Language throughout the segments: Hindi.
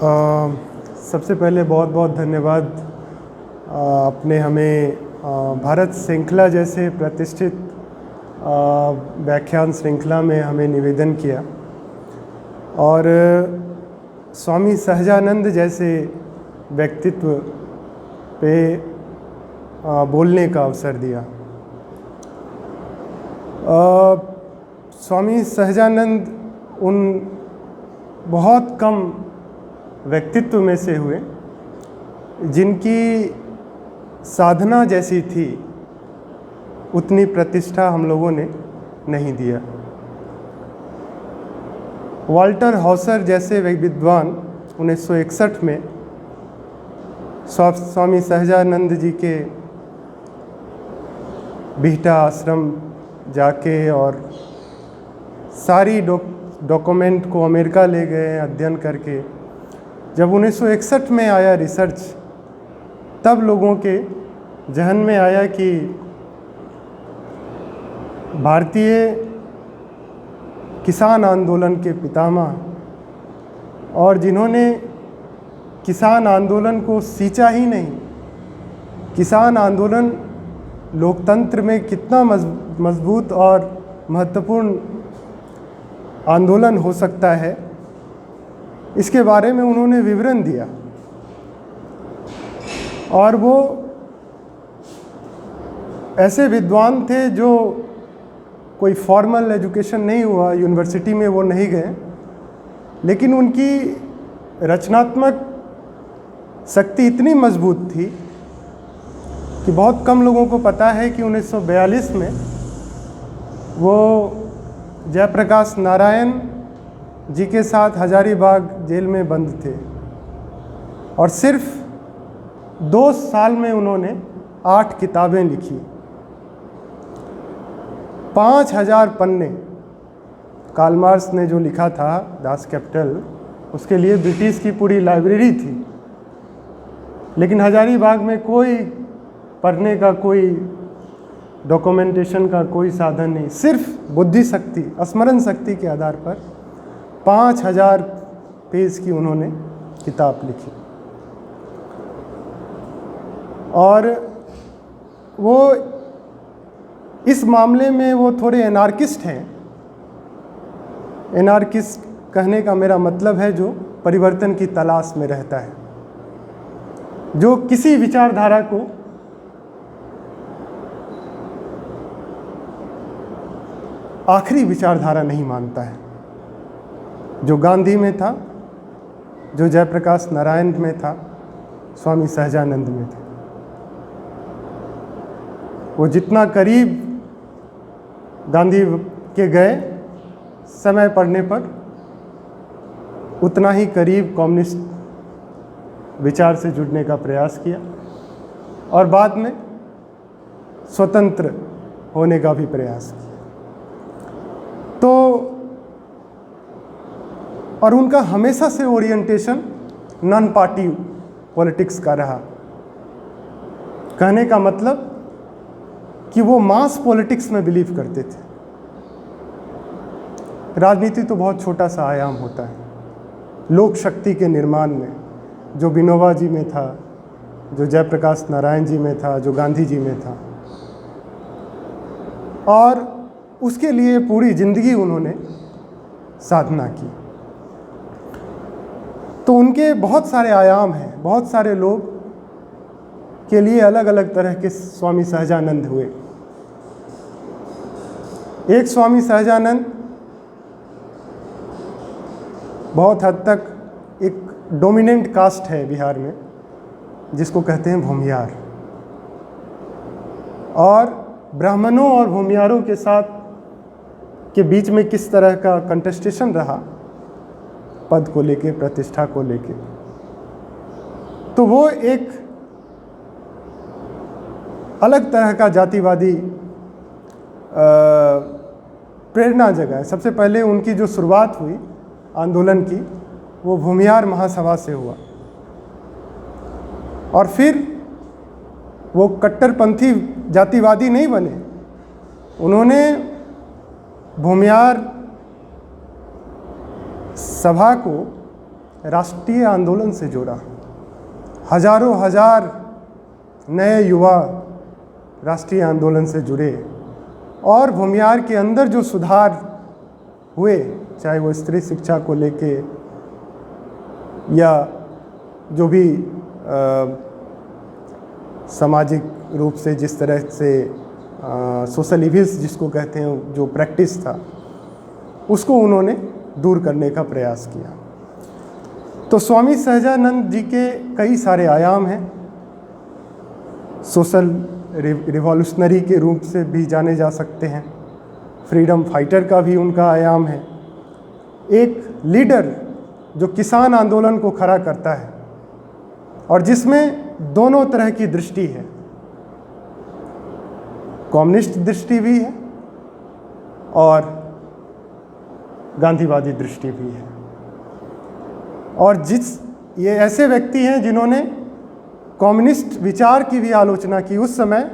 सबसे पहले बहुत बहुत धन्यवाद आपने हमें भारत श्रृंखला जैसे प्रतिष्ठित व्याख्यान श्रृंखला में हमें निवेदन किया और स्वामी सहजानंद जैसे व्यक्तित्व पे बोलने का अवसर दिया। स्वामी सहजानंद उन बहुत कम व्यक्तित्व में से हुए जिनकी साधना जैसी थी उतनी प्रतिष्ठा हम लोगों ने नहीं दिया। वाल्टर हॉसर जैसे विद्वान 1961 में स्वामी सहजानंद जी के बिहटा आश्रम जाके और सारी डॉक्यूमेंट को अमेरिका ले गए अध्ययन करके। जब 1961 में आया रिसर्च, तब लोगों के जहन में आया कि भारतीय किसान आंदोलन के पितामह और जिन्होंने किसान आंदोलन को सींचा ही नहीं, किसान आंदोलन लोकतंत्र में कितना मजबूत और महत्वपूर्ण आंदोलन हो सकता है, इसके बारे में उन्होंने विवरण दिया। और वो ऐसे विद्वान थे जो कोई फॉर्मल एजुकेशन नहीं हुआ, यूनिवर्सिटी में वो नहीं गए, लेकिन उनकी रचनात्मक शक्ति इतनी मजबूत थी कि बहुत कम लोगों को पता है कि 1942 में वो जयप्रकाश नारायण जी के साथ हजारीबाग जेल में बंद थे और सिर्फ 2 साल में उन्होंने 8 किताबें लिखी, 5000 पन्ने। कार्ल मार्क्स ने जो लिखा था दास कैपिटल, उसके लिए ब्रिटिश की पूरी लाइब्रेरी थी, लेकिन हजारीबाग में कोई पढ़ने का, कोई डॉक्यूमेंटेशन का कोई साधन नहीं। सिर्फ बुद्धि शक्ति, स्मरण शक्ति के आधार पर 5000 पेज की उन्होंने किताब लिखी। और वो इस मामले में वो थोड़े एनार्किस्ट हैं। एनार्किस्ट कहने का मेरा मतलब है जो परिवर्तन की तलाश में रहता है, जो किसी विचारधारा को आखिरी विचारधारा नहीं मानता है। जो गांधी में था, जो जयप्रकाश नारायण में था, स्वामी सहजानंद में था। वो जितना करीब गांधी के गए समय पढ़ने पर, उतना ही करीब कम्युनिस्ट विचार से जुड़ने का प्रयास किया और बाद में स्वतंत्र होने का भी प्रयास किया। तो और उनका हमेशा से ओरिएंटेशन नॉन पार्टी पॉलिटिक्स का रहा। कहने का मतलब कि वो मास पॉलिटिक्स में बिलीव करते थे। राजनीति तो बहुत छोटा सा आयाम होता है लोक शक्ति के निर्माण में, जो विनोबा जी में था, जो जयप्रकाश नारायण जी में था, जो गांधी जी में था, और उसके लिए पूरी जिंदगी उन्होंने साधना की। तो उनके बहुत सारे आयाम हैं, बहुत सारे लोग के लिए अलग अलग तरह के स्वामी सहजानंद हुए। एक स्वामी सहजानंद बहुत हद तक एक डोमिनेंट कास्ट है बिहार में, जिसको कहते हैं भूमियार। और ब्राह्मणों और भूमियारों के साथ के बीच में किस तरह का कंटेस्टेशन रहा पद को लेके, प्रतिष्ठा को लेके, तो वो एक अलग तरह का जातिवादी प्रेरणा जगाए। सबसे पहले उनकी जो शुरुआत हुई आंदोलन की, वो भूमियार महासभा से हुआ और फिर वो कट्टरपंथी जातिवादी नहीं बने, उन्होंने भूमियार सभा को राष्ट्रीय आंदोलन से जोड़ा। हजारों हजार नए युवा राष्ट्रीय आंदोलन से जुड़े और भूमिहार के अंदर जो सुधार हुए, चाहे वो स्त्री शिक्षा को लेके या जो भी सामाजिक रूप से जिस तरह से सोशल इविल्स जिसको कहते हैं, जो प्रैक्टिस था, उसको उन्होंने दूर करने का प्रयास किया। तो स्वामी सहजानंद जी के कई सारे आयाम हैं। सोशल रिवॉल्यूशनरी के रूप से भी जाने जा सकते हैं, फ्रीडम फाइटर का भी उनका आयाम है, एक लीडर जो किसान आंदोलन को खड़ा करता है और जिसमें दोनों तरह की दृष्टि है, कम्युनिस्ट दृष्टि भी है और गांधीवादी दृष्टि भी है। और ये ऐसे व्यक्ति हैं जिन्होंने कम्युनिस्ट विचार की भी आलोचना की उस समय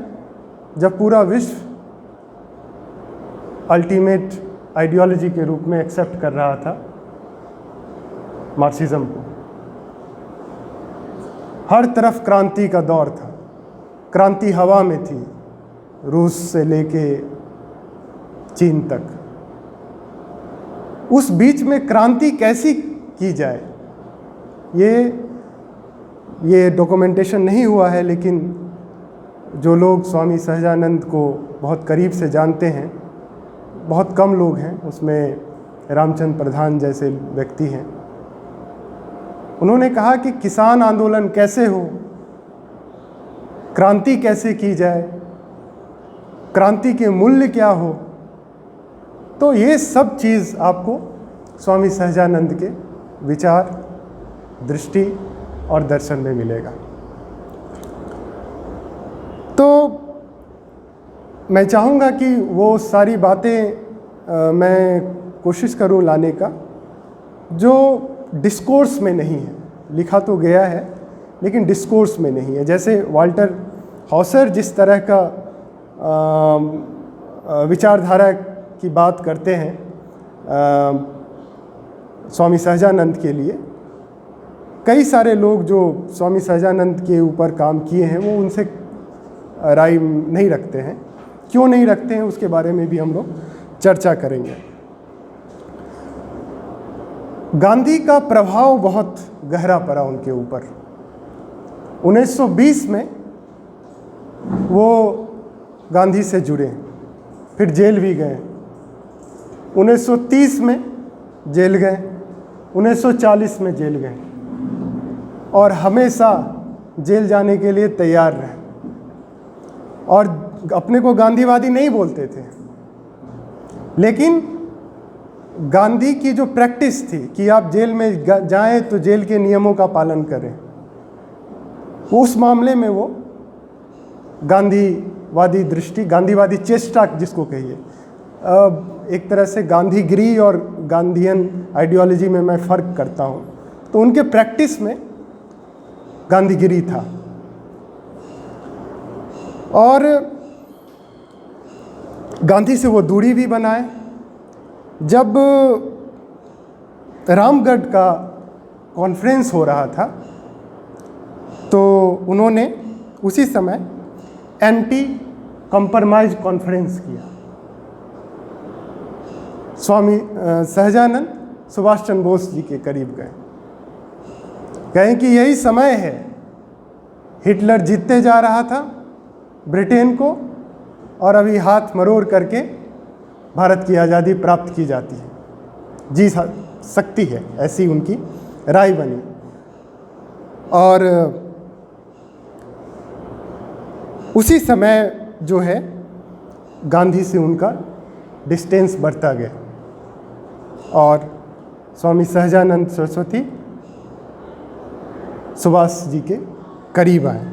जब पूरा विश्व अल्टीमेट आइडियोलॉजी के रूप में एक्सेप्ट कर रहा था मार्क्सिज्म को। हर तरफ क्रांति का दौर था, क्रांति हवा में थी, रूस से लेके चीन तक। उस बीच में क्रांति कैसी की जाए, ये डॉक्यूमेंटेशन नहीं हुआ है, लेकिन जो लोग स्वामी सहजानंद को बहुत करीब से जानते हैं, बहुत कम लोग हैं, उसमें रामचंद्र प्रधान जैसे व्यक्ति हैं। उन्होंने कहा कि किसान आंदोलन कैसे हो, क्रांति कैसे की जाए, क्रांति के मूल्य क्या हो, तो ये सब चीज़ आपको स्वामी सहजानंद के विचार, दृष्टि और दर्शन में मिलेगा। तो मैं चाहूँगा कि वो सारी बातें मैं कोशिश करूँ लाने का जो डिस्कोर्स में नहीं है। लिखा तो गया है लेकिन डिस्कोर्स में नहीं है। जैसे वाल्टर हॉसर जिस तरह का विचारधारा की बात करते हैं स्वामी सहजानंद के लिए, कई सारे लोग जो स्वामी सहजानंद के ऊपर काम किए हैं वो उनसे राय नहीं रखते हैं। क्यों नहीं रखते हैं उसके बारे में भी हम लोग चर्चा करेंगे। गांधी का प्रभाव बहुत गहरा पड़ा उनके ऊपर। 1920 में वो गांधी से जुड़े, फिर जेल भी गए। 1930 में जेल गए, 1940 में जेल गए और हमेशा जेल जाने के लिए तैयार रहे और अपने को गांधीवादी नहीं बोलते थे। लेकिन गांधी की जो प्रैक्टिस थी कि आप जेल में जाएं तो जेल के नियमों का पालन करें, उस मामले में वो गांधीवादी दृष्टि, गांधीवादी चेष्टा जिसको कहिए, एक तरह से गांधीगिरी और गांधीयन आइडियोलॉजी में मैं फ़र्क करता हूँ। तो उनके प्रैक्टिस में गांधीगिरी था। और गांधी से वो दूरी भी बनाए। जब रामगढ़ का कॉन्फ्रेंस हो रहा था तो उन्होंने उसी समय एंटी कंप्रोमाइज कॉन्फ्रेंस किया। स्वामी सहजानंद सुभाष चंद्र बोस जी के करीब गए, कहें कि यही समय है, हिटलर जीतते जा रहा था ब्रिटेन को और अभी हाथ मरोड़ करके भारत की आज़ादी प्राप्त की जाती है, जी सकती है, ऐसी उनकी राय बनी। और उसी समय जो है गांधी से उनका डिस्टेंस बढ़ता गया और स्वामी सहजानंद सरस्वती सुभाष जी के करीब आए।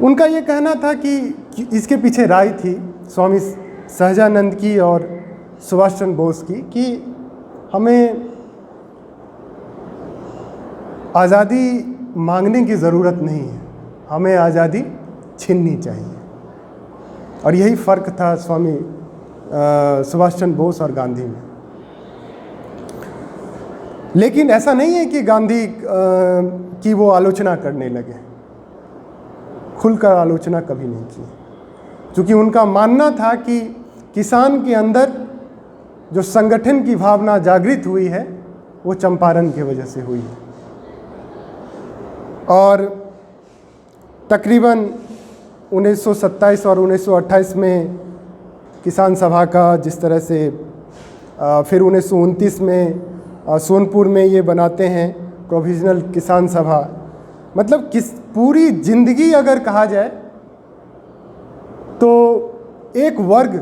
उनका ये कहना था कि इसके पीछे राय थी स्वामी सहजानंद की और सुभाष चंद्र बोस की कि हमें आज़ादी मांगने की ज़रूरत नहीं है, हमें आज़ादी छीननी चाहिए। और यही फ़र्क था स्वामी सुभाष चंद्र बोस और गांधी में। लेकिन ऐसा नहीं है कि गांधी की वो आलोचना करने लगे, खुलकर आलोचना कभी नहीं की, क्योंकि उनका मानना था कि किसान के अंदर जो संगठन की भावना जागृत हुई है वो चंपारण की वजह से हुई है। और तकरीबन 1927 और 1928 में किसान सभा का जिस तरह से फिर 1929 में सोनपुर में ये बनाते हैं प्रोविजनल किसान सभा, मतलब पूरी जिंदगी अगर कहा जाए तो एक वर्ग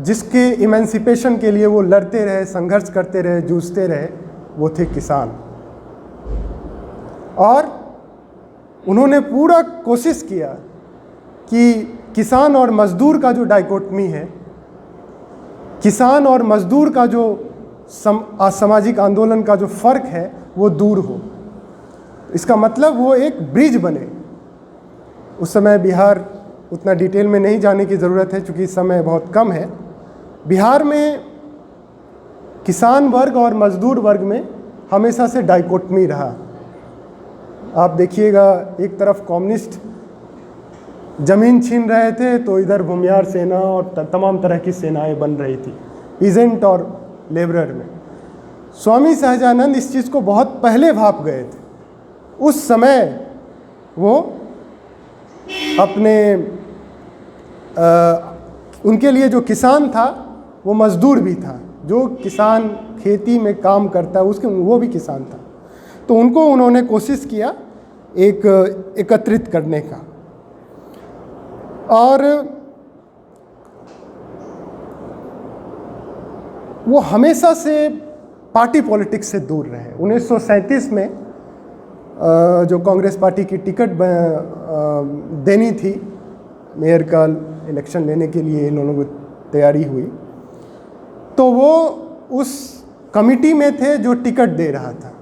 जिसके इमेंसिपेशन के लिए वो लड़ते रहे, संघर्ष करते रहे, जूझते रहे, वो थे किसान। और उन्होंने पूरा कोशिश किया कि किसान और मजदूर का जो डाइकोटमी है, किसान और मजदूर का जो सामाजिक आंदोलन का जो फ़र्क है वो दूर हो। इसका मतलब वो एक ब्रिज बने। उस समय बिहार, उतना डिटेल में नहीं जाने की ज़रूरत है क्योंकि समय बहुत कम है, बिहार में किसान वर्ग और मजदूर वर्ग में हमेशा से डाइकोटमी रहा। आप देखिएगा, एक तरफ कम्युनिस्ट ज़मीन छीन रहे थे तो इधर भूमियार सेना और तमाम तरह की सेनाएं बन रही थी, पीजेंट और लेबरर में। स्वामी सहजानंद इस चीज़ को बहुत पहले भाप गए थे। उस समय वो अपने उनके लिए जो किसान था वो मजदूर भी था, जो किसान खेती में काम करता है उसके वो भी किसान था। तो उनको उन्होंने कोशिश किया एक एकत्रित करने का। और वो हमेशा से पार्टी पॉलिटिक्स से दूर रहे। 1937 में जो कांग्रेस पार्टी की टिकट देनी थी, मेयर का इलेक्शन लेने के लिए इन लोगों को तैयारी हुई, तो वो उस कमिटी में थे जो टिकट दे रहा था।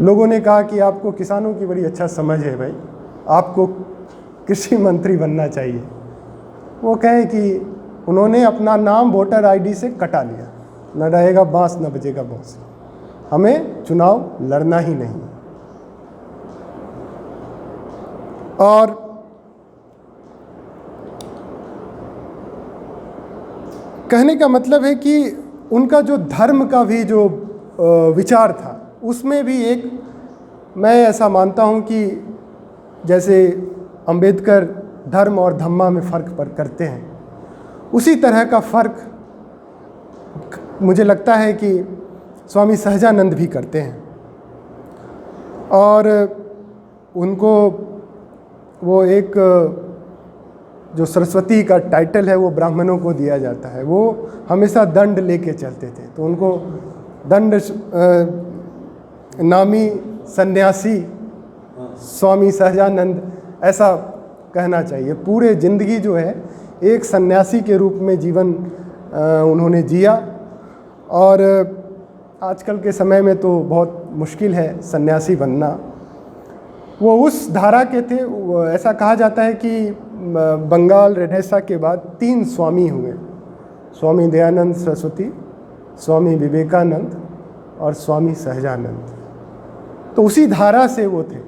लोगों ने कहा कि आपको किसानों की बड़ी अच्छा समझ है भाई, आपको कृषि मंत्री बनना चाहिए। वो कहें कि उन्होंने अपना नाम वोटर आईडी से कटा लिया, न रहेगा बांस न बजेगा बांस, हमें चुनाव लड़ना ही नहीं। और कहने का मतलब है कि उनका जो धर्म का भी जो विचार था उसमें भी एक, मैं ऐसा मानता हूँ कि जैसे अंबेडकर धर्म और धम्मा में फ़र्क पर करते हैं, उसी तरह का फ़र्क मुझे लगता है कि स्वामी सहजानंद भी करते हैं। और उनको वो एक जो सरस्वती का टाइटल है वो ब्राह्मणों को दिया जाता है। वो हमेशा दंड लेके चलते थे, तो उनको दंड नामी सन्यासी स्वामी सहजानंद ऐसा कहना चाहिए। पूरे ज़िंदगी जो है एक सन्यासी के रूप में जीवन उन्होंने जिया। और आजकल के समय में तो बहुत मुश्किल है सन्यासी बनना। वो उस धारा के थे। ऐसा कहा जाता है कि बंगाल रेनेसा के बाद 3 स्वामी हुए, स्वामी दयानंद सरस्वती, स्वामी विवेकानंद और स्वामी सहजानंद। तो उसी धारा से वो थे।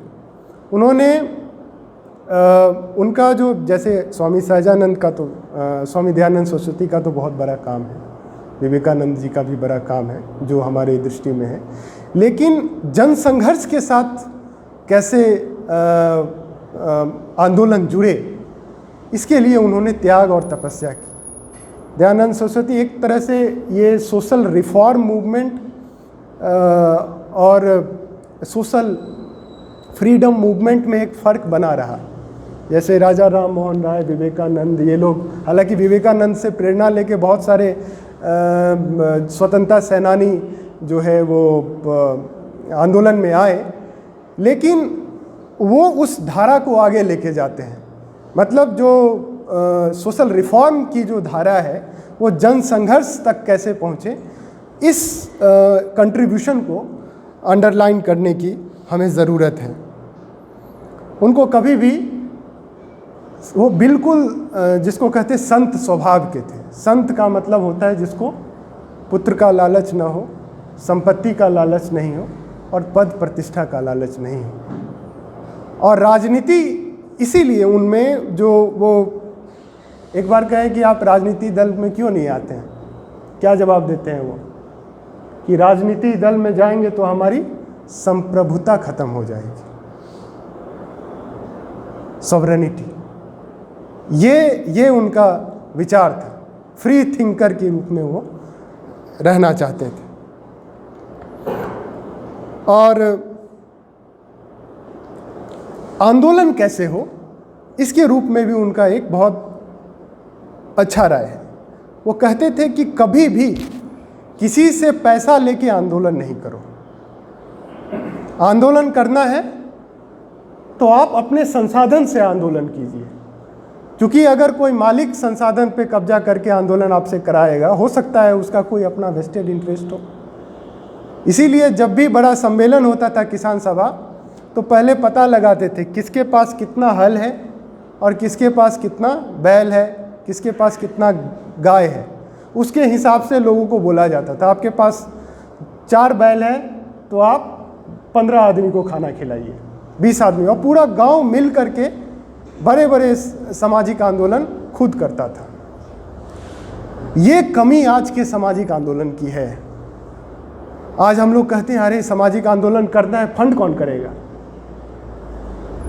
उन्होंने उनका जो, जैसे स्वामी सहजानंद का तो स्वामी दयानंद सरस्वती का तो बहुत बड़ा काम है, विवेकानंद जी का भी बड़ा काम है जो हमारे दृष्टि में है, लेकिन जनसंघर्ष के साथ कैसे आंदोलन जुड़े, इसके लिए उन्होंने त्याग और तपस्या की। दयानंद सरस्वती एक तरह से ये सोशल रिफॉर्म मूवमेंट और सोशल फ्रीडम मूवमेंट में एक फ़र्क बना रहा। जैसे राजा राम मोहन राय, विवेकानंद, ये लोग, हालांकि विवेकानंद से प्रेरणा लेके बहुत सारे स्वतंत्रता सेनानी जो है वो आंदोलन में आए, लेकिन वो उस धारा को आगे लेके जाते हैं। मतलब जो सोशल रिफॉर्म की जो धारा है वो जन संघर्ष तक कैसे पहुँचे, इस कंट्रीब्यूशन को अंडरलाइन करने की हमें ज़रूरत है। उनको कभी भी, वो बिल्कुल जिसको कहते संत स्वभाव के थे। संत का मतलब होता है जिसको पुत्र का लालच ना हो, संपत्ति का लालच नहीं हो और पद प्रतिष्ठा का लालच नहीं हो। और राजनीति इसीलिए उनमें जो वो एक बार कहें कि आप राजनीति दल में क्यों नहीं आते हैं, क्या जवाब देते हैं वो, कि राजनीति दल में जाएंगे तो हमारी संप्रभुता खत्म हो जाएगी, सॉवरेनिटी। ये उनका विचार था। फ्री थिंकर के रूप में वो रहना चाहते थे। और आंदोलन कैसे हो, इसके रूप में भी उनका एक बहुत अच्छा राय है। वो कहते थे कि कभी भी किसी से पैसा लेके आंदोलन नहीं करो। आंदोलन करना है तो आप अपने संसाधन से आंदोलन कीजिए, क्योंकि अगर कोई मालिक संसाधन पे कब्जा करके आंदोलन आपसे कराएगा, हो सकता है उसका कोई अपना वेस्टेड इंटरेस्ट हो। इसीलिए जब भी बड़ा सम्मेलन होता था किसान सभा, तो पहले पता लगाते थे किसके पास कितना हल है और किसके पास कितना बैल है, किसके पास कितना गाय है। उसके हिसाब से लोगों को बोला जाता था, आपके पास 4 बैल है तो आप 15 आदमी को खाना खिलाइए, 20 आदमी, और पूरा गांव मिल करके बड़े बड़े सामाजिक आंदोलन खुद करता था। ये कमी आज के सामाजिक आंदोलन की है। आज हम लोग कहते हैं अरे सामाजिक आंदोलन करना है, फंड कौन करेगा।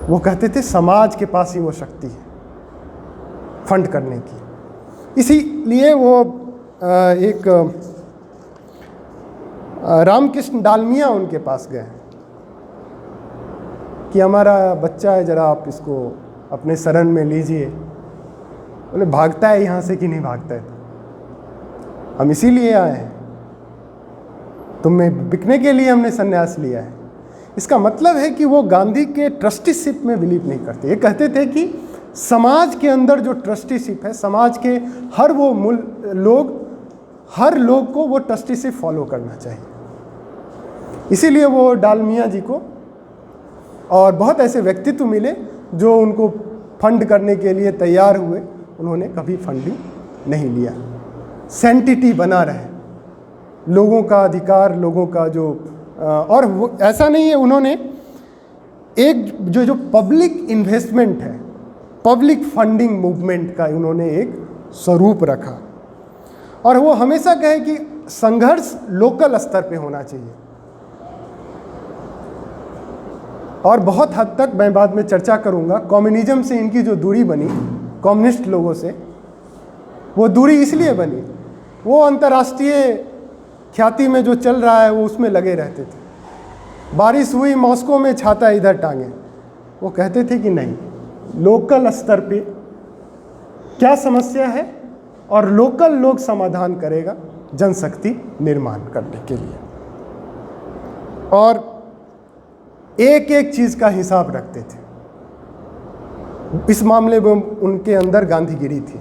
वो कहते थे समाज के पास ही वो शक्ति है फंड करने की। इसीलिए वो एक रामकृष्ण डालमिया उनके पास गए कि हमारा बच्चा है, जरा आप इसको अपने शरण में लीजिए। बोले भागता है यहाँ से कि नहीं भागता है, हम इसीलिए आए हैं, तुम्हें बिकने के लिए हमने संन्यास लिया है। इसका मतलब है कि वो गांधी के ट्रस्टीशिप में बिलीव नहीं करते। ये कहते थे कि समाज के अंदर जो ट्रस्टीशिप है, समाज के हर लोग को वो ट्रस्टीशिप फॉलो करना चाहिए। इसीलिए वो डालमिया जी को और बहुत ऐसे व्यक्तित्व मिले जो उनको फंड करने के लिए तैयार हुए, उन्होंने कभी फंडिंग नहीं लिया। सेंटिटी बना रहे, लोगों का अधिकार, लोगों का जो और वो ऐसा नहीं है, उन्होंने एक जो पब्लिक इन्वेस्टमेंट है, पब्लिक फंडिंग मूवमेंट का उन्होंने एक स्वरूप रखा। और वो हमेशा कहे कि संघर्ष लोकल स्तर पे होना चाहिए। और बहुत हद तक मैं बाद में चर्चा करूंगा, कम्युनिज्म से इनकी जो दूरी बनी, कम्युनिस्ट लोगों से, वो दूरी इसलिए बनी, वो अंतर्राष्ट्रीय ख्याति में जो चल रहा है वो उसमें लगे रहते थे। बारिश हुई मॉस्को में, छाता इधर टांगे। वो कहते थे कि नहीं, लोकल स्तर पे क्या समस्या है और लोकल लोग समाधान करेगा जनशक्ति निर्माण करने के लिए। और एक एक चीज़ का हिसाब रखते थे। इस मामले में उनके अंदर गांधीगिरी थी।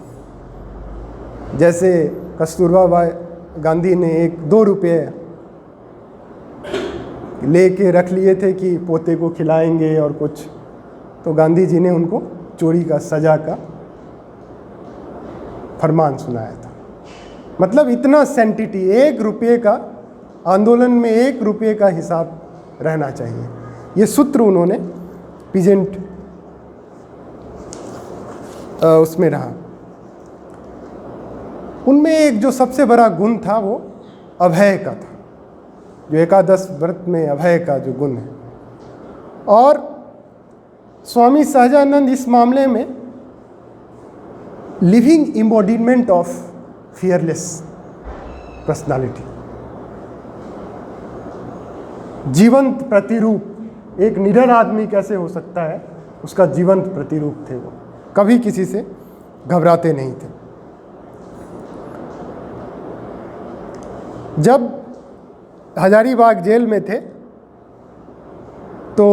जैसे कस्तूरबा गांधी ने 2 रुपये लेके रख लिए थे कि पोते को खिलाएंगे और कुछ, तो गांधी जी ने उनको चोरी का सजा का फरमान सुनाया था। मतलब इतना सेंटिटी, 1 रुपये का आंदोलन में 1 रुपये का हिसाब रहना चाहिए। ये सूत्र उन्होंने पीजेंट उसमें रहा। उनमें एक जो सबसे बड़ा गुण था वो अभय का था, जो एकादश व्रत में अभय का जो गुण है। और स्वामी सहजानंद इस मामले में लिविंग इम्बॉडीमेंट ऑफ फियरलेस पर्सनालिटी, जीवंत प्रतिरूप, एक निडर आदमी कैसे हो सकता है, उसका जीवंत प्रतिरूप थे वो। कभी किसी से घबराते नहीं थे। जब हजारीबाग जेल में थे तो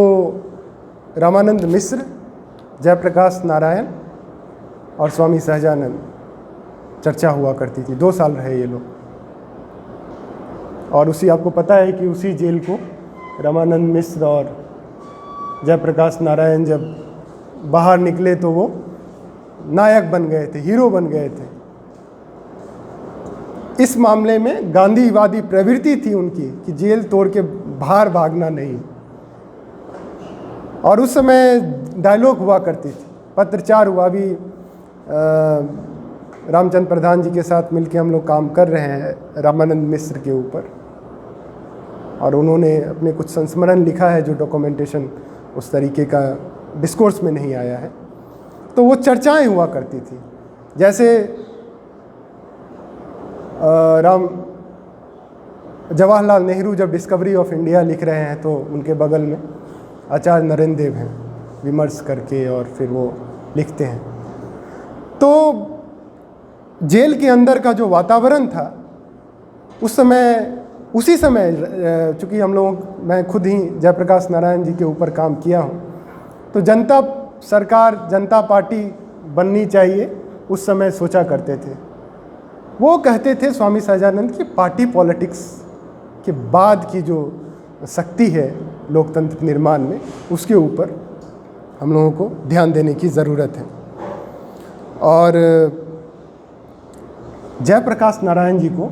रामानंद मिश्र, जयप्रकाश नारायण और स्वामी सहजानंद चर्चा हुआ करती थी। 2 साल रहे ये लोग। और उसी, आपको पता है कि उसी जेल को रामानंद मिश्र और जयप्रकाश नारायण जब बाहर निकले तो वो नायक बन गए थे, हीरो बन गए थे। इस मामले में गांधीवादी प्रवृत्ति थी उनकी कि जेल तोड़ के बाहर भागना नहीं। और उस समय डायलॉग हुआ करती थी, पत्रचार हुआ भी। रामचंद्र प्रधान जी के साथ मिलकर हम लोग काम कर रहे हैं रामानंद मिश्र के ऊपर, और उन्होंने अपने कुछ संस्मरण लिखा है जो डॉक्यूमेंटेशन उस तरीके का डिस्कोर्स में नहीं आया है। तो वो चर्चाएं हुआ करती थी, जैसे जवाहरलाल नेहरू जब डिस्कवरी ऑफ इंडिया लिख रहे हैं तो उनके बगल में आचार्य नरेंद्र देव हैं, विमर्श करके और फिर वो लिखते हैं। तो जेल के अंदर का जो वातावरण था उसी समय चूँकि मैं खुद ही जयप्रकाश नारायण जी के ऊपर काम किया हूँ, तो जनता सरकार, जनता पार्टी बननी चाहिए उस समय सोचा करते थे। वो कहते थे स्वामी सहजानंद की पार्टी पॉलिटिक्स के बाद की जो शक्ति है लोकतंत्र निर्माण में, उसके ऊपर हम लोगों को ध्यान देने की ज़रूरत है। और जयप्रकाश नारायण जी को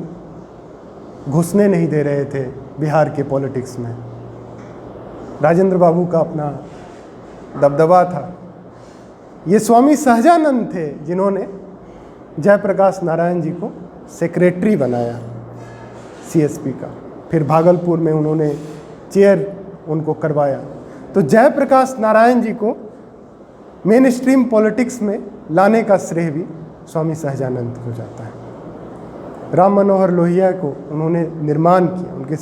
घुसने नहीं दे रहे थे बिहार के पॉलिटिक्स में। राजेंद्र बाबू का अपना दबदबा था। ये स्वामी सहजानंद थे जिन्होंने जयप्रकाश नारायण जी को सेक्रेटरी बनाया सीएसपी का, फिर भागलपुर में उन्होंने चेयर उनको करवाया। तो जयप्रकाश नारायण जी को मेन स्ट्रीम पॉलिटिक्स में लाने का श्रेय भी स्वामी सहजानंद को जाता है। राम मनोहर लोहिया को उन्होंने निर्माण किया,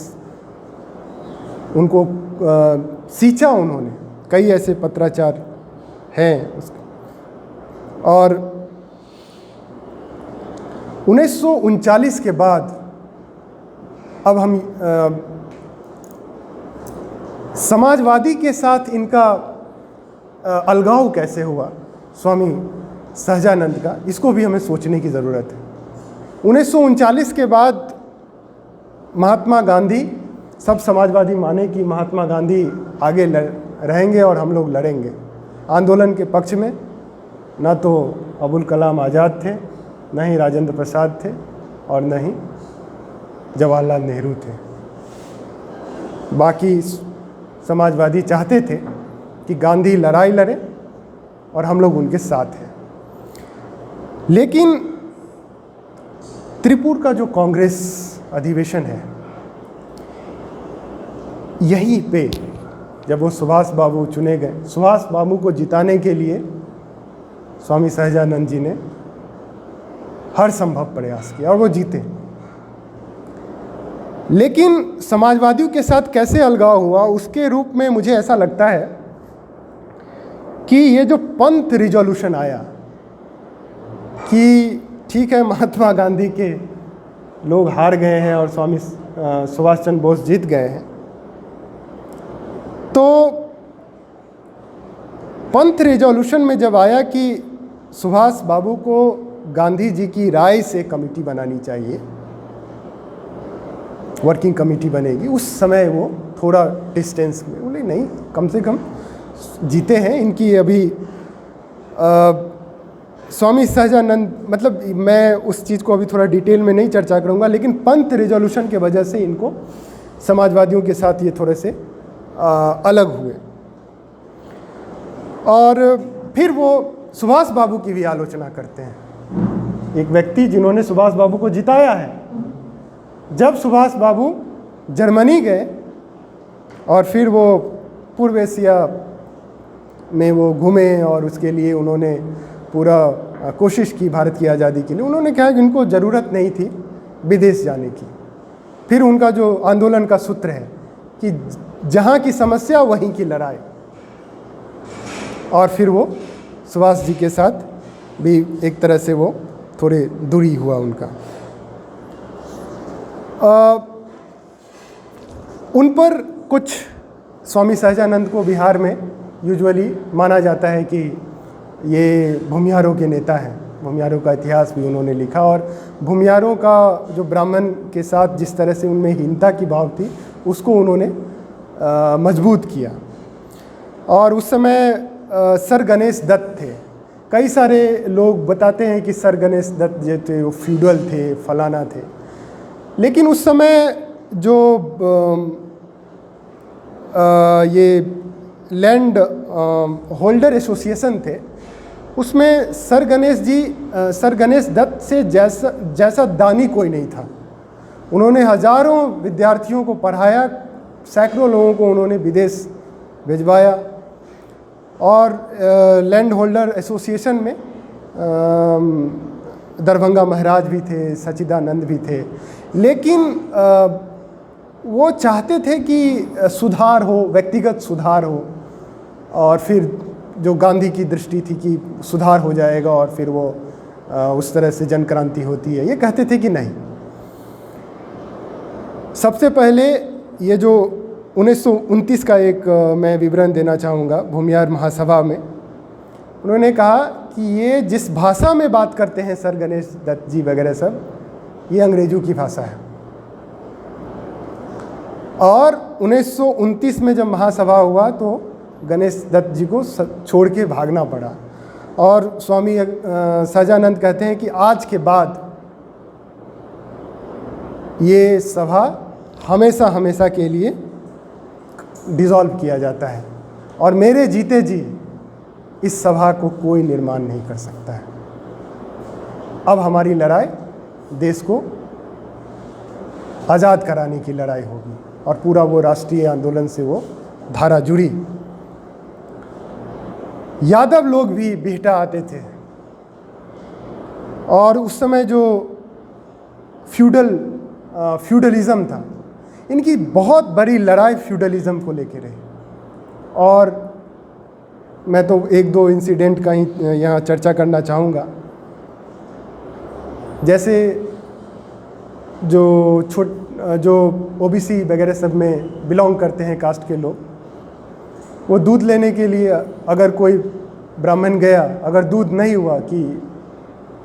उनको सींचा उन्होंने। कई ऐसे पत्राचार हैं उसके। और 1939 के बाद अब हम समाजवादी के साथ इनका अलगाव कैसे हुआ स्वामी सहजानंद का, इसको भी हमें सोचने की ज़रूरत है। 1939 के बाद महात्मा गांधी, सब समाजवादी माने कि महात्मा गांधी आगे रहेंगे और हम लोग लड़ेंगे। आंदोलन के पक्ष में ना तो अबुल कलाम आज़ाद थे, न ही राजेंद्र प्रसाद थे, और न ही जवाहरलाल नेहरू थे। बाकी समाजवादी चाहते थे कि गांधी लड़ाई लड़े और हम लोग उनके साथ हैं। लेकिन त्रिपुर का जो कांग्रेस अधिवेशन है, यहीं पे जब वो सुभाष बाबू चुने गए, सुभाष बाबू को जिताने के लिए स्वामी सहजानंद जी ने हर संभव प्रयास किया और वो जीते। लेकिन समाजवादियों के साथ कैसे अलगाव हुआ, उसके रूप में मुझे ऐसा लगता है कि ये जो पंथ रिजोल्यूशन आया कि ठीक है महात्मा गांधी के लोग हार गए हैं और स्वामी सुभाष चंद्र बोस जीत गए हैं, तो पंथ रिजोल्यूशन में जब आया कि सुभाष बाबू को गांधी जी की राय से कमेटी बनानी चाहिए, वर्किंग कमेटी बनेगी, उस समय वो थोड़ा डिस्टेंस में बोले नहीं, कम से कम जीते हैं इनकी अभी स्वामी सहजानंद, मतलब मैं उस चीज़ को अभी थोड़ा डिटेल में नहीं चर्चा करूँगा, लेकिन पंथ रिजोल्यूशन के वजह से इनको समाजवादियों के साथ ये थोड़े से अलग हुए। और फिर वो सुभाष बाबू की भी आलोचना करते हैं, एक व्यक्ति जिन्होंने सुभाष बाबू को जिताया है। जब सुभाष बाबू जर्मनी गए और फिर वो पूर्व एशिया में वो घूमे और उसके लिए उन्होंने पूरा कोशिश की भारत की आज़ादी के लिए, उन्होंने कहा कि इनको ज़रूरत नहीं थी विदेश जाने की। फिर उनका जो आंदोलन का सूत्र है कि जहाँ की समस्या वहीं की लड़ाई, और फिर वो सुभाष जी के साथ भी एक तरह से वो थोड़े दूरी हुआ उनका। उन पर कुछ स्वामी सहजानंद को बिहार में यूजुअली माना जाता है कि ये भूमिहारों के नेता हैं। भूमिहारों का इतिहास भी उन्होंने लिखा, और भूमिहारों का जो ब्राह्मण के साथ जिस तरह से उनमें हीनता की भाव थी, उसको उन्होंने मजबूत किया। और उस समय सर गणेश दत्त थे। कई सारे लोग बताते हैं कि सर गणेश दत्त जो थे वो फ्यूडल थे, फलाना थे, लेकिन उस समय जो ये लैंड होल्डर एसोसिएशन थे, उसमें सर गणेश दत्त से जैसा दानी कोई नहीं था। उन्होंने हजारों विद्यार्थियों को पढ़ाया, सैकड़ों लोगों को उन्होंने विदेश भिजवाया। और लैंड होल्डर एसोसिएशन में दरभंगा महाराज भी थे, सच्चिदानंद भी थे। लेकिन वो चाहते थे कि सुधार हो, व्यक्तिगत सुधार हो, और फिर जो गांधी की दृष्टि थी कि सुधार हो जाएगा और फिर वो उस तरह से जन क्रांति होती है, ये कहते थे कि नहीं। सबसे पहले ये जो 1929 का एक मैं विवरण देना चाहूँगा भूमिहार महासभा में। उन्होंने कहा कि ये जिस भाषा में बात करते हैं सर गणेश दत्त जी वगैरह सब, ये अंग्रेजों की भाषा है। और 1929 में जब महासभा हुआ तो गणेश दत्त जी को छोड़ के भागना पड़ा। और स्वामी सहजानंद कहते हैं कि आज के बाद ये सभा हमेशा हमेशा के लिए डिसॉल्व किया जाता है, और मेरे जीते जी इस सभा को कोई निर्माण नहीं कर सकता है। अब हमारी लड़ाई देश को आज़ाद कराने की लड़ाई होगी, और पूरा वो राष्ट्रीय आंदोलन से वो धारा जुड़ी। यादव लोग भी बिहटा आते थे, और उस समय जो फ्यूडलिज्म था, इनकी बहुत बड़ी लड़ाई फ्यूडलिज्म को लेकर रही। और मैं तो एक दो इंसिडेंट का ही यहाँ चर्चा करना चाहूँगा। जैसे जो ओबीसी वगैरह सब में बिलोंग करते हैं कास्ट के लोग, वो दूध लेने के लिए अगर कोई ब्राह्मण गया, अगर दूध नहीं हुआ कि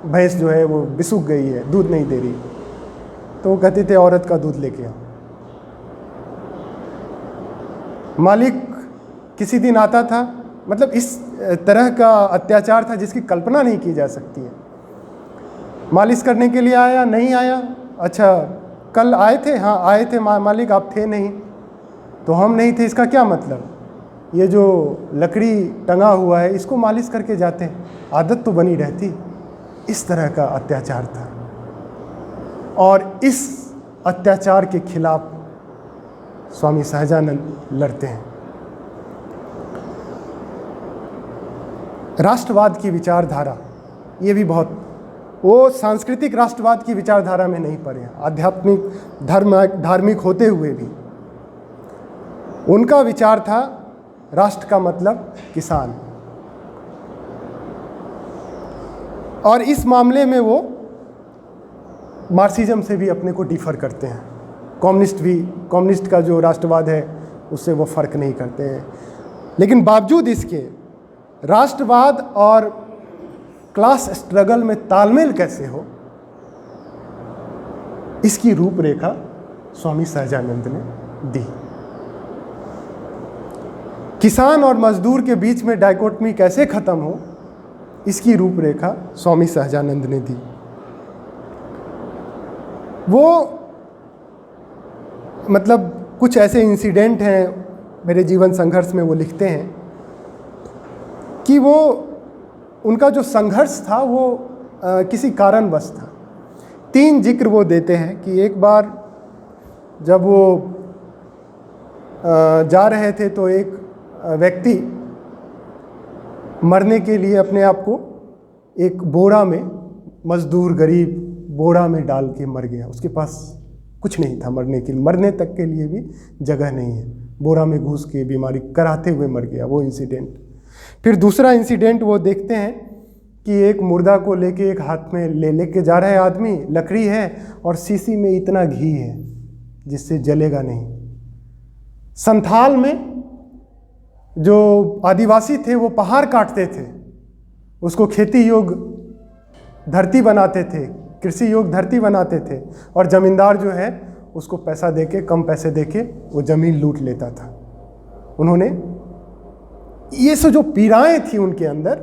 भैंस जो है वो बिसुक गई है, दूध नहीं दे रही, तो वो कहते थे औरत का दूध लेके आओ। मालिक किसी दिन आता था, मतलब इस तरह का अत्याचार था जिसकी कल्पना नहीं की जा सकती है। मालिश करने के लिए आया, नहीं आया, अच्छा कल आए थे, हाँ आए थे मालिक, आप थे नहीं, तो हम नहीं थे, इसका क्या मतलब? ये जो लकड़ी टंगा हुआ है इसको मालिश करके जाते हैं, आदत तो बनी रहती। इस तरह का अत्याचार था, और इस अत्याचार के खिलाफ स्वामी सहजानंद लड़ते हैं। राष्ट्रवाद की विचारधारा, ये भी बहुत, वो सांस्कृतिक राष्ट्रवाद की विचारधारा में नहीं पड़े, आध्यात्मिक धार्मिक होते हुए भी उनका विचार था राष्ट्र का मतलब किसान। और इस मामले में वो मार्क्सिज्म से भी अपने को डिफर करते हैं। कम्युनिस्ट का जो राष्ट्रवाद है उससे वो फ़र्क नहीं करते हैं। लेकिन बावजूद इसके राष्ट्रवाद और क्लास स्ट्रगल में तालमेल कैसे हो, इसकी रूपरेखा स्वामी सहजानंद ने दी। किसान और मजदूर के बीच में डाइकोटमी कैसे खत्म हो, इसकी रूपरेखा स्वामी सहजानंद ने दी। वो मतलब कुछ ऐसे इंसिडेंट हैं मेरे जीवन संघर्ष में, वो लिखते हैं कि वो उनका जो संघर्ष था वो किसी कारणवश था। 3 जिक्र वो देते हैं कि एक बार जब वो जा रहे थे तो एक व्यक्ति मरने के लिए अपने आप को एक बोरा में, मजदूर गरीब बोरा में डाल के मर गया। उसके पास कुछ नहीं था मरने तक के लिए भी जगह नहीं है, बोरा में घुस के बीमारी कराते हुए मर गया, वो इंसिडेंट। फिर दूसरा इंसिडेंट वो देखते हैं कि एक मुर्दा को लेके एक हाथ में लेके जा रहा है आदमी, लकड़ी है और शीशी में इतना घी है जिससे जलेगा नहीं। संथाल में जो आदिवासी थे वो पहाड़ काटते थे, उसको खेती योग्य धरती बनाते थे, कृषि योग्य धरती बनाते थे, और ज़मींदार जो है उसको पैसा देके, कम पैसे देके वो ज़मीन लूट लेता था। उन्होंने ये सब जो पीड़ाएं थी उनके अंदर,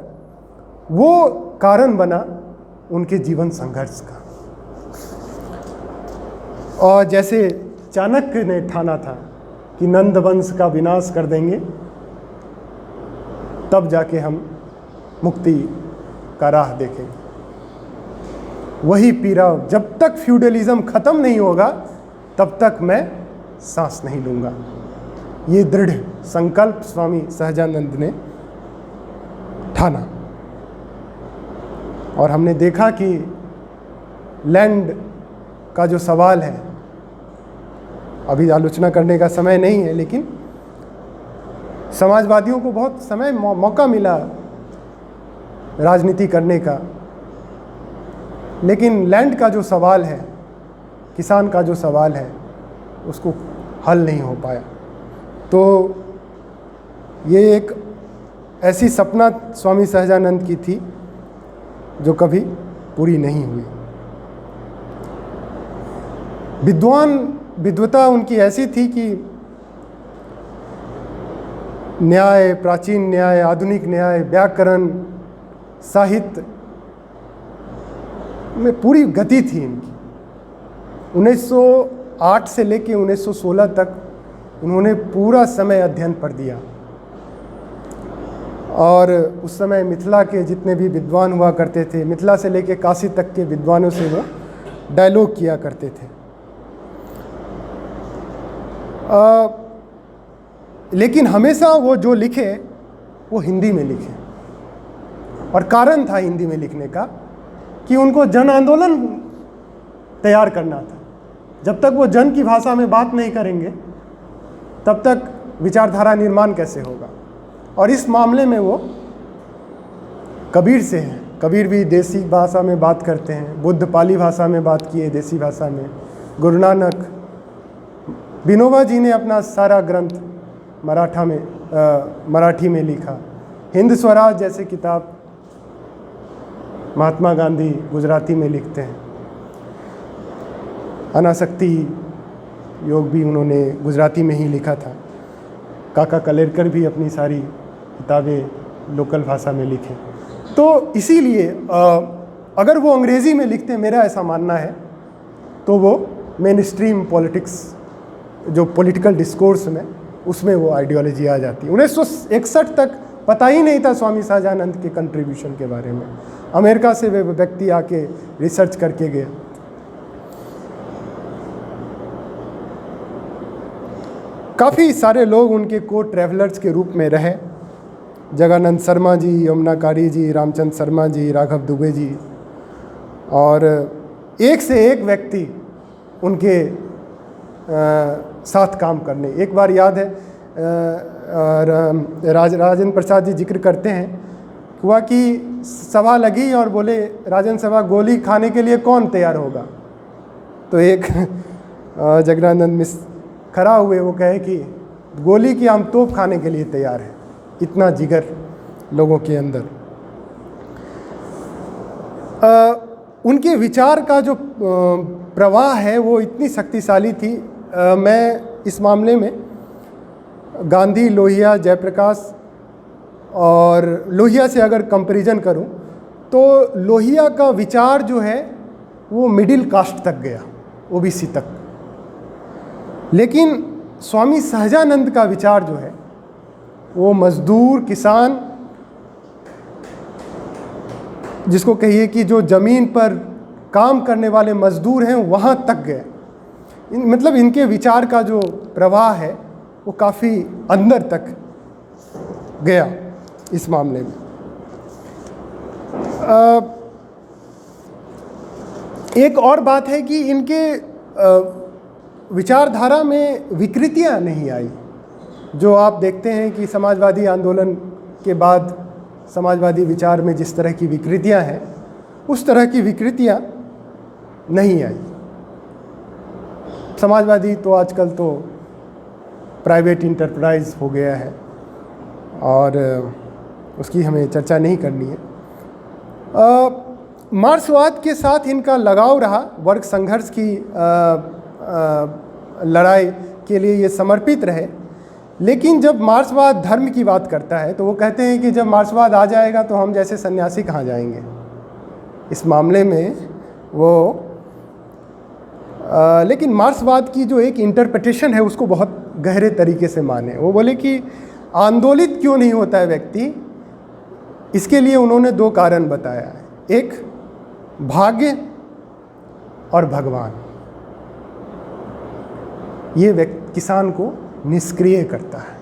वो कारण बना उनके जीवन संघर्ष का। और जैसे चाणक्य ने ठाना था कि नंद वंश का विनाश कर देंगे, तब जाके हम मुक्ति का राह देखेंगे। वही पीरा, जब तक फ्यूडलिज्म खत्म नहीं होगा तब तक मैं सांस नहीं लूँगा। ये दृढ़ संकल्प स्वामी सहजानंद ने ठाना। और हमने देखा कि लैंड का जो सवाल है, अभी आलोचना करने का समय नहीं है, लेकिन समाजवादियों को बहुत समय मौका मिला राजनीति करने का, लेकिन लैंड का जो सवाल है, किसान का जो सवाल है, उसको हल नहीं हो पाया। तो ये एक ऐसी सपना स्वामी सहजानंद की थी जो कभी पूरी नहीं हुई। विद्वता उनकी ऐसी थी कि न्याय, प्राचीन न्याय, आधुनिक न्याय, व्याकरण, साहित्य में पूरी गति थी इनकी। 1908 से लेकर 1916 तक उन्होंने पूरा समय अध्ययन पर दिया। और उस समय मिथिला के जितने भी विद्वान हुआ करते थे, मिथिला से लेकर काशी तक के विद्वानों से वो डायलॉग किया करते थे। लेकिन हमेशा वो जो लिखे वो हिंदी में लिखे, और कारण था हिंदी में लिखने का कि उनको जन आंदोलन तैयार करना था। जब तक वो जन की भाषा में बात नहीं करेंगे तब तक विचारधारा निर्माण कैसे होगा। और इस मामले में वो कबीर से हैं। कबीर भी देसी भाषा में बात करते हैं, बुद्ध पाली भाषा में बात किए, देसी भाषा में। गुरु नानक, विनोबा जी ने अपना सारा ग्रंथ मराठी में लिखा। हिंद स्वराज जैसे किताब महात्मा गांधी गुजराती में लिखते हैं। अनासक्ति योग भी उन्होंने गुजराती में ही लिखा था। काका कलेरकर भी अपनी सारी किताबें लोकल भाषा में लिखे। तो इसीलिए अगर वो अंग्रेज़ी में लिखते, मेरा ऐसा मानना है, तो वो मेन स्ट्रीम पॉलिटिक्स, जो पॉलिटिकल डिस्कोर्स में, उसमें वो आइडियोलॉजी आ जाती। 1961 तक पता ही नहीं था स्वामी सहजानंद के कंट्रीब्यूशन के बारे में। अमेरिका से वे व्यक्ति आके रिसर्च करके गए। काफ़ी सारे लोग उनके को ट्रैवलर्स के रूप में रहे। जगानंद शर्मा जी, यमुनाकारी जी, रामचंद्र शर्मा जी, राघव दुबे जी, और एक से एक व्यक्ति उनके साथ काम करने। एक बार याद है, राजेंद्र प्रसाद जी जिक्र करते हैं, हुआ कि सभा लगी और बोले, राजन सभा, गोली खाने के लिए कौन तैयार होगा? तो एक जगदानंद मिश्र खड़ा हुए, वो कहे कि गोली की हम तोप खाने के लिए तैयार हैं। इतना जिगर लोगों के अंदर। उनके विचार का जो प्रवाह है वो इतनी शक्तिशाली थी। मैं इस मामले में गांधी, लोहिया, जयप्रकाश, और लोहिया से अगर कंपैरिजन करूं तो लोहिया का विचार जो है वो मिडिल कास्ट तक गया, ओबीसी तक। लेकिन स्वामी सहजानंद का विचार जो है वो मजदूर, किसान, जिसको कहिए कि जो ज़मीन पर काम करने वाले मजदूर हैं, वहाँ तक गए। मतलब इनके विचार का जो प्रवाह है वो काफ़ी अंदर तक गया इस मामले में। एक और बात है कि इनके विचारधारा में विकृतियां नहीं आई। जो आप देखते हैं कि समाजवादी आंदोलन के बाद समाजवादी विचार में जिस तरह की विकृतियां हैं, उस तरह की विकृतियां नहीं आई। समाजवादी तो आजकल तो प्राइवेट इंटरप्राइज हो गया है और उसकी हमें चर्चा नहीं करनी है। मार्क्सवाद के साथ इनका लगाव रहा, वर्ग संघर्ष की लड़ाई के लिए ये समर्पित रहे। लेकिन जब मार्क्सवाद धर्म की बात करता है तो वो कहते हैं कि जब मार्क्सवाद आ जाएगा तो हम जैसे सन्यासी कहाँ जाएंगे। इस मामले में वो लेकिन मार्क्सवाद की जो एक इंटरप्रिटेशन है उसको बहुत गहरे तरीके से माने। वो बोले कि आंदोलित क्यों नहीं होता है व्यक्ति, इसके लिए उन्होंने दो कारण बताया है, एक भाग्य और भगवान। ये किसान को निष्क्रिय करता है।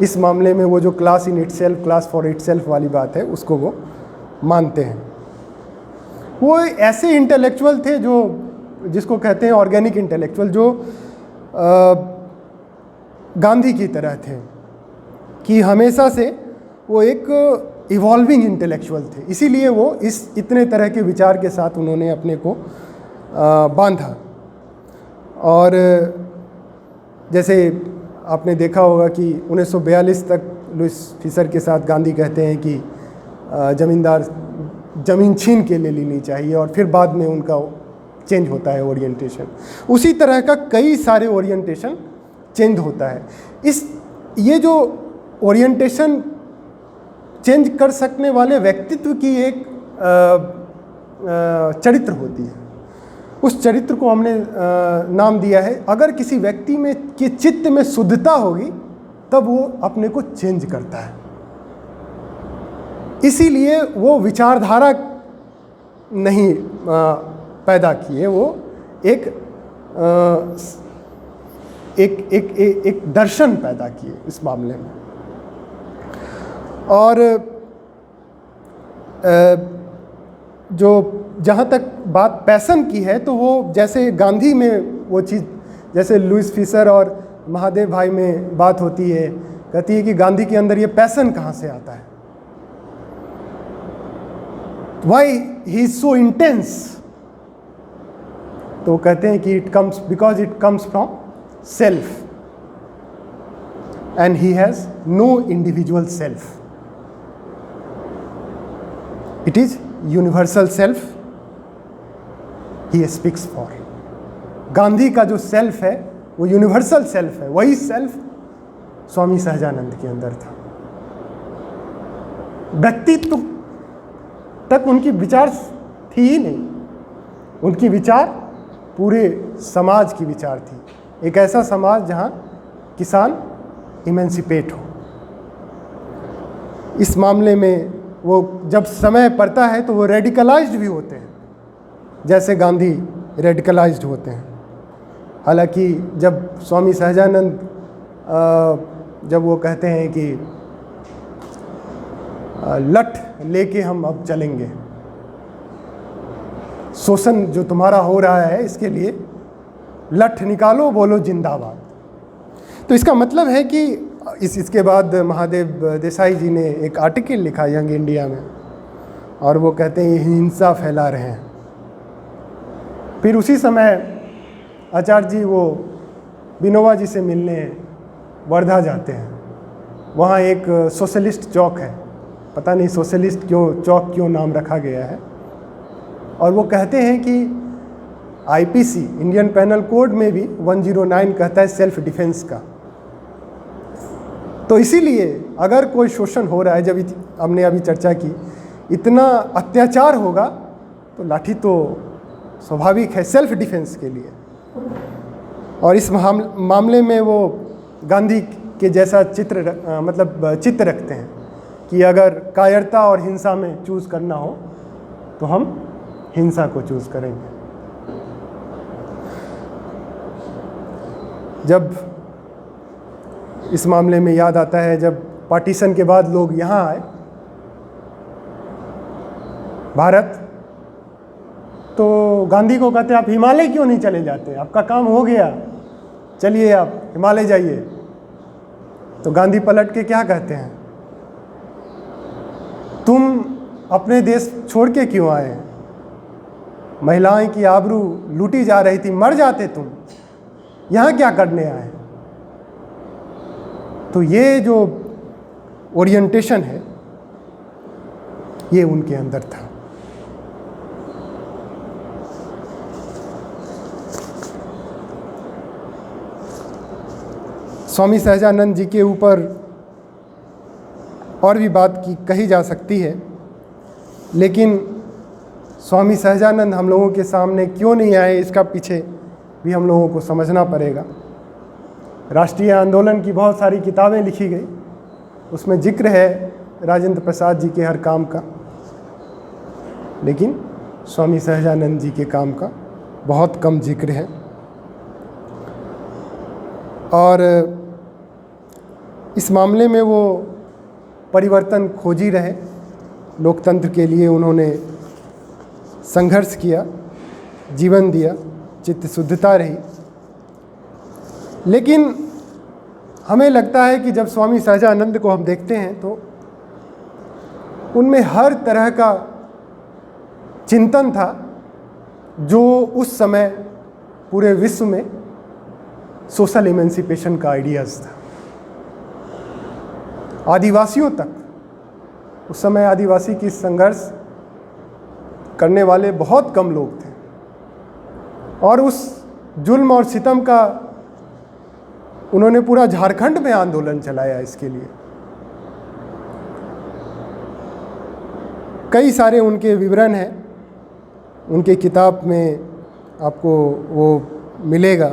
इस मामले में वो जो class in itself, class for itself वाली बात है उसको वो मानते हैं। वो ऐसे इंटेलेक्चुअल थे जो जिसको कहते हैं ऑर्गेनिक इंटेलेक्चुअल, जो गांधी की तरह थे कि हमेशा से वो एक इवॉल्विंग इंटेलेक्चुअल थे। इसीलिए वो इस इतने तरह के विचार के साथ उन्होंने अपने को बांधा। और जैसे आपने देखा होगा कि 1942 तक लुईस फीसर के साथ गांधी कहते हैं कि ज़मींदार ज़मीन छीन के ले लेनी चाहिए, और फिर बाद में उनका चेंज होता है ओरिएंटेशन। उसी तरह का कई सारे ओरिएंटेशन चेंज होता है। ये जो ओरिएंटेशन चेंज कर सकने वाले व्यक्तित्व की एक चरित्र होती है। उस चरित्र को हमने नाम दिया है, अगर किसी व्यक्ति में के चित्त में शुद्धता होगी तब वो अपने को चेंज करता है। इसीलिए वो विचारधारा नहीं पैदा किए, वो एक एक दर्शन पैदा किए इस मामले में। और जो जहाँ तक बात पैशन की है, तो वो जैसे गांधी में वो चीज़, जैसे लुईस फीसर और महादेव भाई में बात होती है, कहती है कि गांधी के अंदर ये पैशन कहाँ से आता है, why he is so intense. तो कहते हैं कि it comes because it comes from self and he has no individual self, it is universal self he speaks for. Gandhi का जो सेल्फ है वो यूनिवर्सल सेल्फ है, वही सेल्फ स्वामी सहजानंद के अंदर था। व्यक्तित्व तक उनकी विचार थी ही नहीं, उनकी विचार पूरे समाज की विचार थी। एक ऐसा समाज जहां किसान इमेंसिपेट हो। इस मामले में वो जब समय पड़ता है तो वो रेडिकलाइज्ड भी होते हैं, जैसे गांधी रेडिकलाइज्ड होते हैं। हालांकि जब स्वामी सहजानंद जब वो कहते हैं कि लठ लेके हम अब चलेंगे, शोषण जो तुम्हारा हो रहा है इसके लिए लठ निकालो, बोलो जिंदाबाद। तो इसका मतलब है कि इसके बाद महादेव देसाई जी ने एक आर्टिकल लिखा यंग इंडिया में, और वो कहते हैं ये हिंसा फैला रहे हैं। फिर उसी समय आचार्य जी वो विनोबा जी से मिलने वर्धा जाते हैं। वहाँ एक सोशलिस्ट चौक है, पता नहीं सोशलिस्ट चौक क्यों नाम रखा गया है। और वो कहते हैं कि आईपीसी इंडियन पेनल कोड में भी 109 कहता है सेल्फ डिफेंस का। तो इसीलिए अगर कोई शोषण हो रहा है, जब हमने अभी चर्चा की, इतना अत्याचार होगा तो लाठी तो स्वाभाविक है सेल्फ डिफेंस के लिए। और इस मामले में वो गांधी के जैसा चित्र रखते हैं कि अगर कायरता और हिंसा में चूज़ करना हो तो हम हिंसा को चूज़ करेंगे। जब इस मामले में याद आता है, जब पार्टीशन के बाद लोग यहाँ आए भारत, तो गांधी को कहते आप हिमालय क्यों नहीं चले जाते, आपका काम हो गया, चलिए आप हिमालय जाइए। तो गांधी पलट के क्या कहते हैं, तुम अपने देश छोड़ के क्यों आए, महिलाएं की आबरू लूटी जा रही थी, मर जाते तुम, यहाँ क्या करने आए। तो ये जो ओरिएंटेशन है ये उनके अंदर था। स्वामी सहजानंद जी के ऊपर और भी बात कही जा सकती है, लेकिन स्वामी सहजानंद हम लोगों के सामने क्यों नहीं आए, इसका पीछे भी हम लोगों को समझना पड़ेगा। राष्ट्रीय आंदोलन की बहुत सारी किताबें लिखी गई, उसमें जिक्र है राजेंद्र प्रसाद जी के हर काम का, लेकिन स्वामी सहजानंद जी के काम का बहुत कम जिक्र है। और इस मामले में वो परिवर्तन खोजी रहे, लोकतंत्र के लिए उन्होंने संघर्ष किया, जीवन दिया, चित्त शुद्धता रही। लेकिन हमें लगता है कि जब स्वामी सहजानंद को हम देखते हैं तो उनमें हर तरह का चिंतन था जो उस समय पूरे विश्व में सोशल इमेंसिपेशन का आइडियाज़ था। आदिवासियों तक, उस समय आदिवासी की संघर्ष करने वाले बहुत कम लोग थे, और उस जुल्म और सितम का उन्होंने पूरा झारखंड में आंदोलन चलाया। इसके लिए कई सारे उनके विवरण हैं, उनके किताब में आपको वो मिलेगा।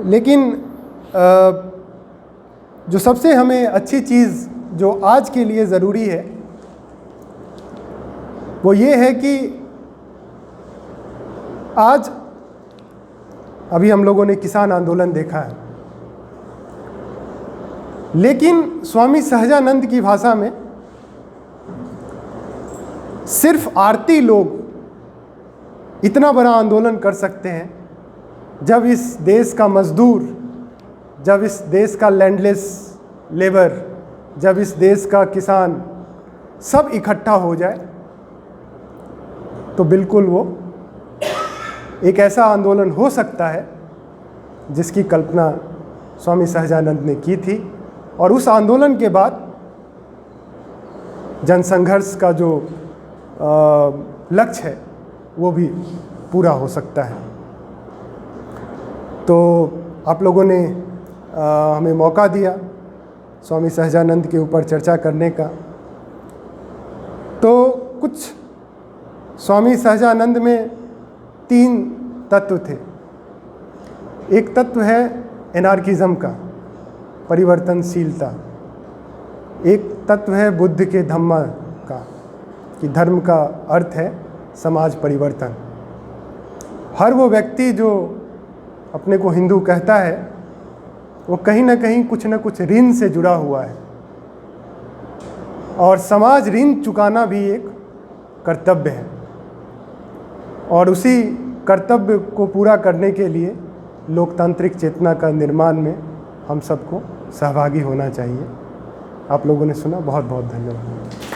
लेकिन जो सबसे हमें अच्छी चीज़ जो आज के लिए ज़रूरी है वो ये है कि आज अभी हम लोगों ने किसान आंदोलन देखा है, लेकिन स्वामी सहजानंद की भाषा में सिर्फ आरती लोग इतना बड़ा आंदोलन कर सकते हैं जब इस देश का मजदूर, जब इस देश का लैंडलेस लेबर, जब इस देश का किसान सब इकट्ठा हो जाए तो बिल्कुल वो एक ऐसा आंदोलन हो सकता है जिसकी कल्पना स्वामी सहजानंद ने की थी। और उस आंदोलन के बाद जनसंघर्ष का जो लक्ष्य है वो भी पूरा हो सकता है। तो आप लोगों ने हमें मौका दिया स्वामी सहजानंद के ऊपर चर्चा करने का। तो कुछ स्वामी सहजानंद में 3 तत्व थे। एक तत्व है एनार्किज्म का, परिवर्तनशीलता। एक तत्व है बुद्ध के धम्म का, कि धर्म का अर्थ है समाज परिवर्तन। हर वो व्यक्ति जो अपने को हिंदू कहता है वो कहीं ना कहीं कुछ न कुछ ऋण से जुड़ा हुआ है, और समाज ऋण चुकाना भी एक कर्तव्य है। और उसी कर्तव्य को पूरा करने के लिए लोकतांत्रिक चेतना का निर्माण में हम सबको सहभागी होना चाहिए। आप लोगों ने सुना, बहुत बहुत धन्यवाद।